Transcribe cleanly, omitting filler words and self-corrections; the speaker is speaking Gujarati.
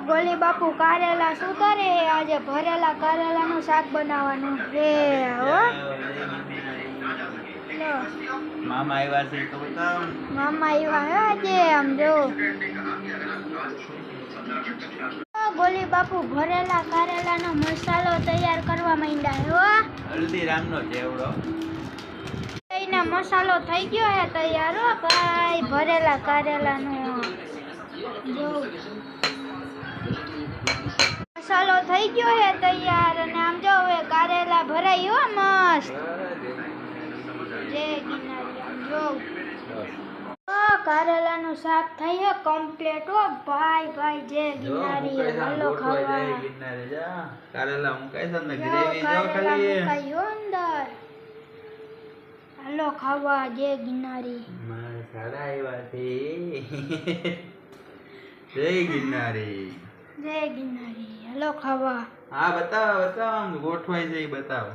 ગોલી બાપુ કારેલા શું કરે? આજે ભરેલા કારેલાનું શાક બનાવવાનું છે હો. લો મામા આવ્યા છે તો બતાવ. મામા આવ્યા હે આજે આમ જો. ગોલી બાપુ ભરેલા કારેલાનો મસાલો તૈયાર કરવા માંડ્યા હો. હલ્દીરામનો ચેવડો. એનો મસાલો થઈ ગયો હે તૈયાર હો ભાઈ. ભરેલા કારેલાનો જો મસાલો થઈ ગયો હે તૈયાર. અને આમ જો હવે કારેલા ભરાઈ હો મસ્ત. જય ગિરનારી. આમ જો કારેલાનું શાક થઈ હે કમ્પ્લીટ હો ભાઈ. ભાઈ જય ગિરનારી. હાલો ખાવા. ગિરનારી જા. કારેલા મુકાઈ છે ને જો ગ્રેવી જો કારેલા ખાલી. મુકાઈ હો અંદર. હાલો ખાવા જય ગિરનારી. મારા સારા આવ્યા છે. જય ગિરનારી. જય ગિરનારી. હાલો ખાવા. હા બતાવ બતાવ આમ ગોઠવાઈ જાય બતાવ.